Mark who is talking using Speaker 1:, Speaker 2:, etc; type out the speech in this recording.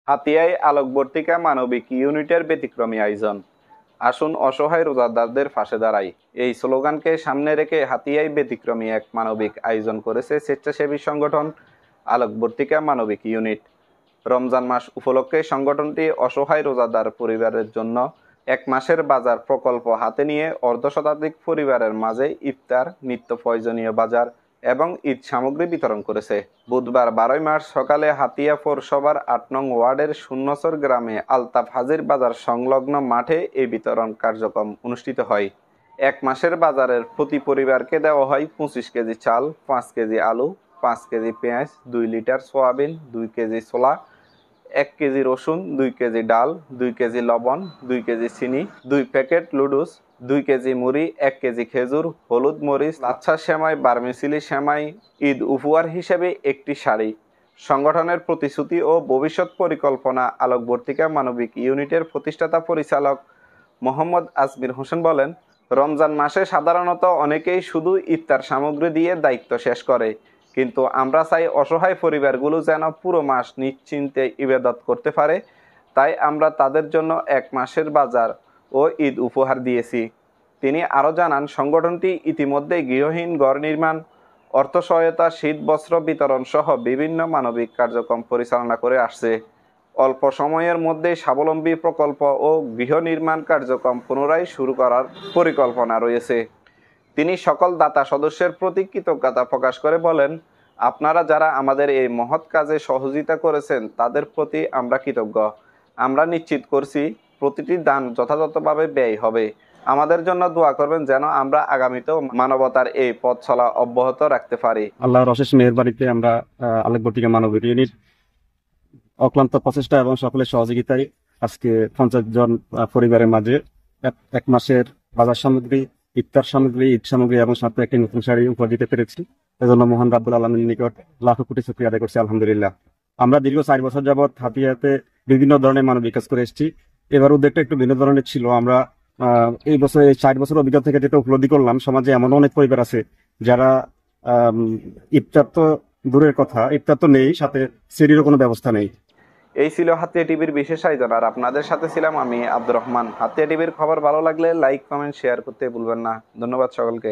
Speaker 1: হাতিয়ায় আলোকবর্তিকা মানবিক ইউনিটের ব্যতিক্রমী আয়োজন। আসুন অসহায় রোজাদারদের পাশে দাঁড়াই, এই স্লোগানকে সামনে রেখে হাতিয়ায় ব্যতিক্রমী এক মানবিক আয়োজন করেছে স্বেচ্ছাসেবী সংগঠন আলোকবর্তিকা মানবিক ইউনিট। রমজান মাস উপলক্ষে সংগঠনটি অসহায় রোজাদার পরিবারের জন্য এক মাসের বাজার প্রকল্প হাতে নিয়ে অর্ধশতাধিক পরিবারের মাঝে ইফতার, নিত্য প্রয়োজনীয় বাজার এবং ঈদ সামগ্রী বিতরণ করেছে। বুধবার 12 মার্চ সকালে হাতিয়া পৌরসভার 8 নং ওয়ার্ডের শূন্যচর গ্রামে আলতাফ হাজির বাজার সংলগ্ন মাঠে এই বিতরণ কার্যক্রম অনুষ্ঠিত হয়। এক মাসের বাজারের প্রতি পরিবারকে দেওয়া হয় 25 কেজি চাল, 5 কেজি আলু, 5 কেজি পেঁয়াজ, 2 লিটার সয়াবিন, 2 কেজি ছোলা, 1 কেজি রসুন, 2 কেজি ডাল, 2 কেজি লবণ, 2 কেজি চিনি, 2 প্যাকেট লুডুস, 2 কেজি মুড়ি, 1 কেজি খেজুর, হলুদ মরিচ, লাচ্ছা সেমাই, বার্মিসিলি সেমাই, ঈদ উপহার হিসেবে একটি শাড়ি। সংগঠনের প্রতিশ্রুতি ও ভবিষ্যৎ পরিকল্পনা আলোকবর্তিকা মানবিক ইউনিটের প্রতিষ্ঠাতা পরিচালক মোহাম্মদ আজমির হোসেন বলেন, রমজান মাসে সাধারণত অনেকেই শুধু ইফতার সামগ্রী দিয়ে দায়িত্ব শেষ করে, কিন্তু আমরা চাই অসহায় পরিবারগুলো যেন পুরো মাস নিশ্চিন্তে ইবাদত করতে পারে। তাই আমরা তাদের জন্য এক মাসের বাজার ও ঈদ উপহার দিয়েছি। তিনি আরও জানান, সংগঠনটি ইতিমধ্যে গৃহহীন ঘর নির্মাণ, অর্থ সহায়তা, শীত বস্ত্র বিতরণ সহ বিভিন্ন মানবিক কার্যক্রম পরিচালনা করে আসছে। অল্প সময়ের মধ্যে স্বাবলম্বী প্রকল্প ও গৃহ নির্মাণ কার্যক্রম পুনরায় শুরু করার পরিকল্পনা রয়েছে। তিনি সকল দাতা সদস্যের প্রতি কৃতজ্ঞতা প্রকাশ করে বলেন, আপনারা যারা আমাদের এই মহৎ কাজে সহযোগিতা করেছেন তাদের প্রতি আমরা কৃতজ্ঞ। আমরা নিশ্চিত করছি প্রতিটি দান যথাযথভাবে ব্যয় হবে। আমাদের জন্য দোয়া করবেন যেন আমরা আগামীতেও মানবতার এই পথ চলা অব্যাহত রাখতে পারি।
Speaker 2: আল্লাহর অশেষ মেহেরবানিতে আমরা আলোকবর্তিকা মানবিক ইউনিট অক্লান্ত প্রচেষ্টা এবং সকলের সহযোগিতায় আজকে 50 জন পরিবারের মাঝে এক মাসের বাজার সামগ্রী, ইফতার সামগ্রী, ঈদ সামগ্রী এবং সাথে একটি নতুন শাড়ি উপহার দিতে পেরেছি। এজন্য মহান রাব্বুল আলামিনের নিকট লাখো কোটি শুকরিয়া আদায় করছি, আলহামদুলিল্লাহ। আমরা দীর্ঘ 4 বছর যাবৎ হাতিয়াতে বিভিন্ন ধরনের মানবিক কাজ করে এসেছি। এবার উদ্যোগটা একটু ভিন্ন ধরনের ছিল। আমরা এই বছর, এই 4 বছর অভিজ্ঞতা থেকে যেটা উপলব্ধি করলাম, সমাজে এমন অনেক পরিবার আছে যারা ইফতার তো দূরের কথা, ইফতার তো নেই, সাথে সিঁড়িরও কোনো ব্যবস্থা নেই।
Speaker 1: এই ছিল হাতিয়া টিভির বিশেষ আয়োজন, আর আপনাদের সাথে ছিলাম আমি আব্দুর রহমান। হাতিয়া টিভির খবর ভালো লাগলে লাইক, কমেন্ট, শেয়ার করতে ভুলবেন না। ধন্যবাদ সকলকে।